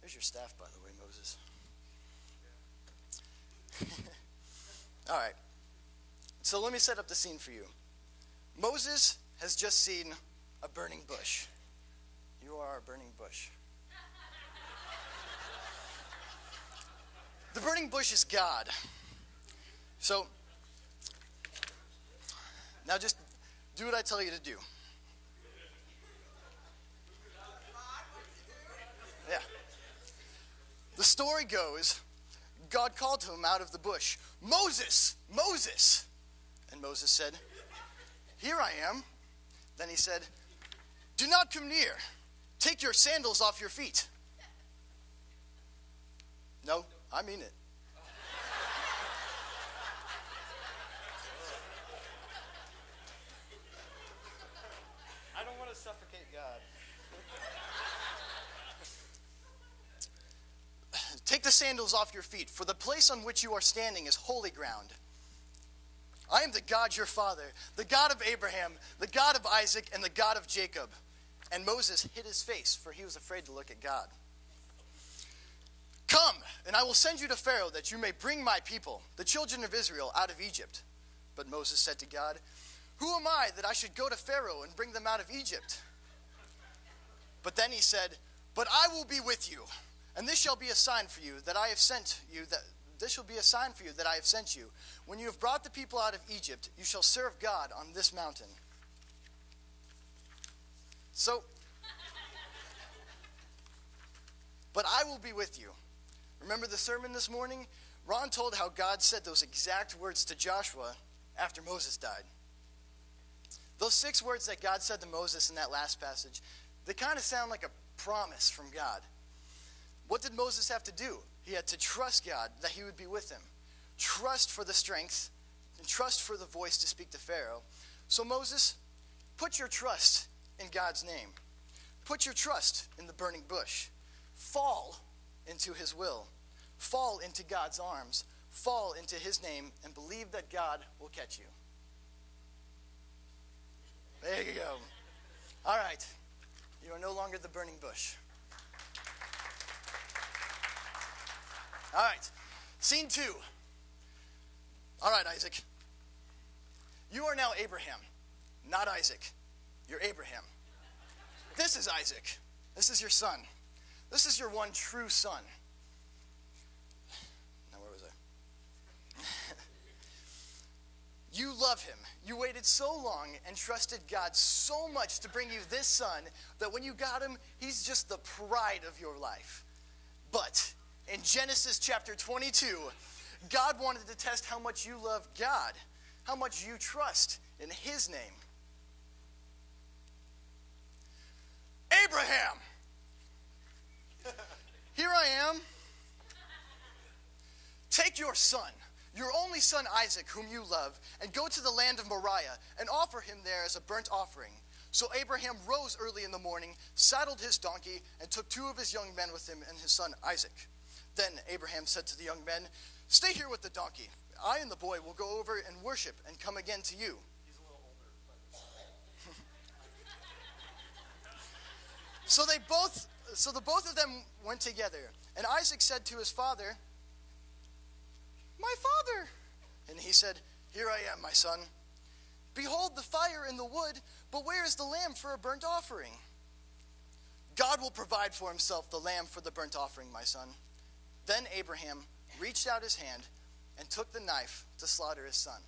There's your staff, by the way, Moses. All right. So let me set up the scene for you. Moses has just seen a burning bush. You are a burning bush. The burning bush is God. So, now just do what I tell you to do. Yeah. The story goes, God called to him out of the bush, "Moses, Moses!" And Moses said, "Here I am." Then he said, "Do not come near. Take your sandals off your feet." No, I mean it. I don't want to suffocate God. Take the sandals off your feet, for the place on which you are standing is holy ground. I am the God your father, the God of Abraham, the God of Isaac, and the God of Jacob. And Moses hid his face, for he was afraid to look at God. Come, and I will send you to Pharaoh, that you may bring my people, the children of Israel, out of Egypt. But Moses said to God, "Who am I that I should go to Pharaoh and bring them out of Egypt?" But then he said, "But I will be with you, and this shall be a sign for you that I have sent you, this shall be a sign for you that I have sent you. When you have brought the people out of Egypt, you shall serve God on this mountain." So, but I will be with you. Remember the sermon this morning? Ron told how God said those exact words to Joshua after Moses died. Those 6 words that God said to Moses in that last passage, they kind of sound like a promise from God. What did Moses have to do? He had to trust God that he would be with him. Trust for the strength and trust for the voice to speak to Pharaoh. So Moses, put your trust in God's name. Put your trust in the burning bush. Fall into his will. Fall into God's arms. Fall into his name and believe that God will catch you. There you go. All right. You are no longer the burning bush. All right. Scene 2. All right, Isaac. You are now Abraham, not Isaac. You're Abraham. This is Isaac. This is your son. This is your one true son. Now, where was I? You love him. You waited so long and trusted God so much to bring you this son that when you got him, he's just the pride of your life. But in Genesis chapter 22, God wanted to test how much you love God, how much you trust in his name. Abraham! Here I am. Take your son, your only son Isaac, whom you love, and go to the land of Moriah and offer him there as a burnt offering. So Abraham rose early in the morning, saddled his donkey, and took 2 of his young men with him and his son Isaac. Then Abraham said to the young men, "Stay here with the donkey. I and the boy will go over and worship and come again to you." He's a little older. So the both of them went together. And Isaac said to his father, "My father." And he said, "Here I am, my son. Behold the fire and the wood, but where is the lamb for a burnt offering?" "God will provide for himself the lamb for the burnt offering, my son." Then Abraham reached out his hand and took the knife to slaughter his son.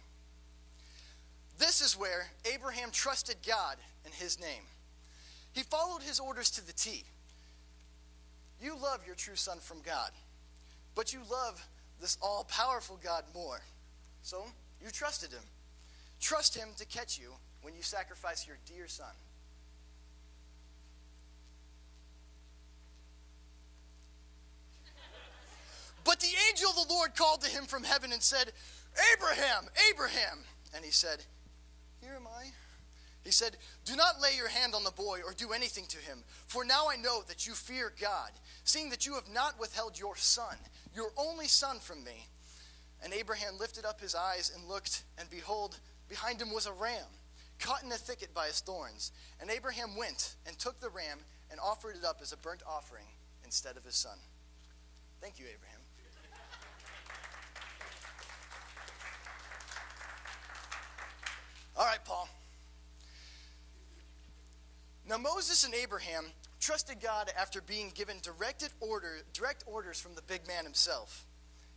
This is where Abraham trusted God in his name. He followed his orders to the T. You love your true son from God, but you love this all-powerful God more. So you trusted him. Trust him to catch you when you sacrifice your dear son. But the angel of the Lord called to him from heaven and said, "Abraham, Abraham." And he said, "Here am I." He said, "Do not lay your hand on the boy or do anything to him, for now I know that you fear God, seeing that you have not withheld your son, your only son, from me." And Abraham lifted up his eyes and looked, and behold, behind him was a ram, caught in a thicket by his thorns. And Abraham went and took the ram and offered it up as a burnt offering in instead of his son. Thank you, Abraham. All right, Paul. Now Moses and Abraham trusted God after being given direct orders from the big man himself.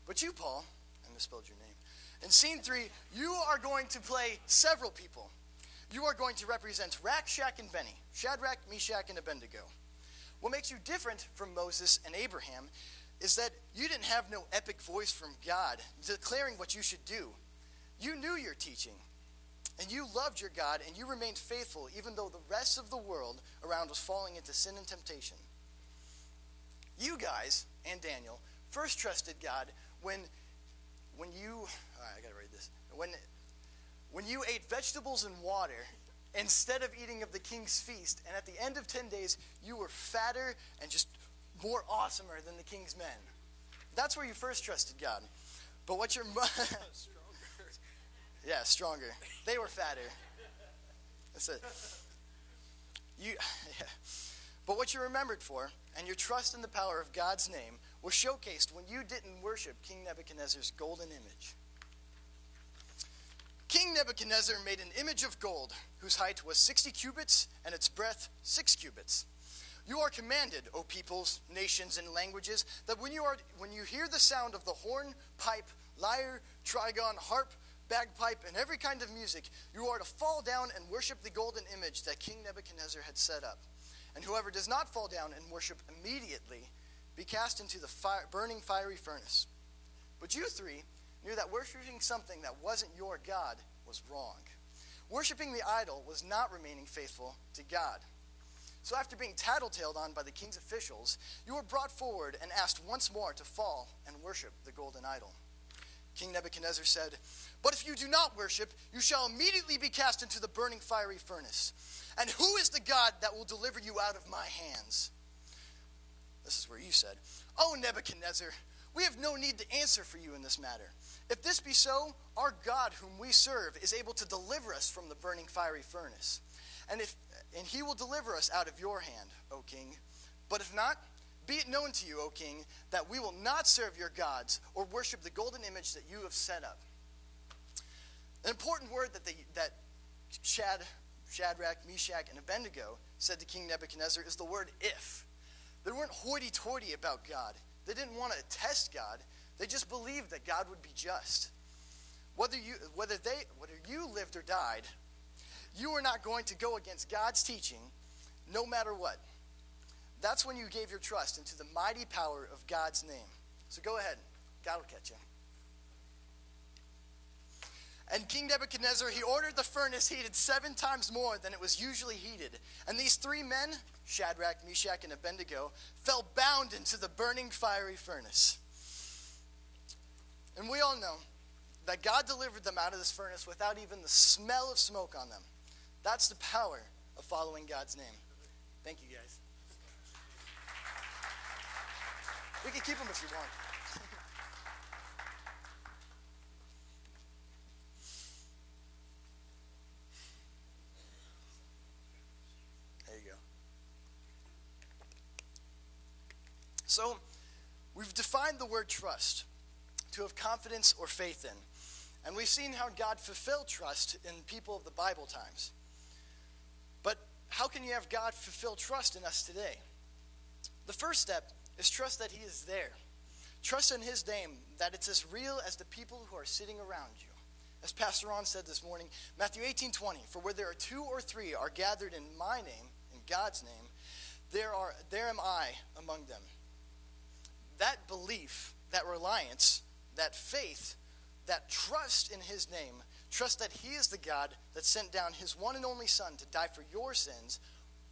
But you, Paul, I misspelled your name. In scene 3, you are going to play several people. You are going to represent Shadrach, and Benny, Shadrach, Meshach, and Abednego. What makes you different from Moses and Abraham is that you didn't have no epic voice from God declaring what you should do. You knew your teaching, and you loved your God, and you remained faithful even though the rest of the world around was falling into sin and temptation. You guys, and Daniel, first trusted God when you, I gotta read this, when you ate vegetables and water instead of eating of the king's feast, and at the end of 10 days, you were fatter and just more awesomer than the king's men. That's where you first trusted God. But what your yeah, stronger. They were fatter. That's it. But what you're remembered for, and your trust in the power of God's name, was showcased when you didn't worship King Nebuchadnezzar's golden image. King Nebuchadnezzar made an image of gold, whose height was 60 cubits, and its breadth 6 cubits. You are commanded, O peoples, nations, and languages, that when you hear the sound of the horn, pipe, lyre, trigon, harp, bagpipe, and every kind of music, you are to fall down and worship the golden image that King Nebuchadnezzar had set up. And whoever does not fall down and worship immediately be cast into the burning fiery furnace. But you three knew that worshiping something that wasn't your God was wrong. Worshiping the idol was not remaining faithful to God. So after being tattletaled on by the king's officials, you were brought forward and asked once more to fall and worship the golden idol. King Nebuchadnezzar said, "But if you do not worship, you shall immediately be cast into the burning fiery furnace. And who is the God that will deliver you out of my hands?" This is where you said, "O Nebuchadnezzar, we have no need to answer for you in this matter. If this be so, our God whom we serve is able to deliver us from the burning fiery furnace. And he will deliver us out of your hand, O king. But if not, be it known to you, O king, that we will not serve your gods or worship the golden image that you have set up." An important word that Shadrach, Meshach, and Abednego said to King Nebuchadnezzar is the word "if." They weren't hoity-toity about God. They didn't want to test God. They just believed that God would be just. Whether you lived or died, you were not going to go against God's teaching, no matter what. That's when you gave your trust into the mighty power of God's name. So go ahead. God will catch you. And King Nebuchadnezzar, he ordered the furnace heated 7 times more than it was usually heated. And these 3 men, Shadrach, Meshach, and Abednego, fell bound into the burning fiery furnace. And we all know that God delivered them out of this furnace without even the smell of smoke on them. That's the power of following God's name. Thank you, guys. We can keep them if you want. There you go. So, we've defined the word trust to have confidence or faith in. And we've seen how God fulfilled trust in people of the Bible times. But how can you have God fulfill trust in us today? The first step is trust that he is there. Trust in his name, that it's as real as the people who are sitting around you. As Pastor Ron said this morning, Matthew 18:20, "For where there are 2 or 3 are gathered in my name, in God's name, there am I among them." That belief, that reliance, that faith, that trust in his name, trust that he is the God that sent down his one and only Son to die for your sins,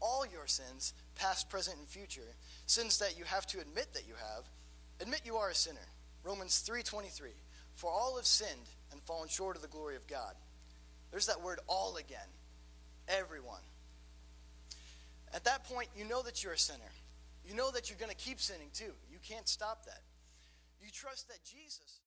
all your sins, past, present, and future, sins that you have to admit that you have. Admit you are a sinner. Romans 3:23, "For all have sinned and fallen short of the glory of God." There's that word all again. Everyone. At that point, you know that you're a sinner. You know that you're going to keep sinning too. You can't stop that. You trust that Jesus...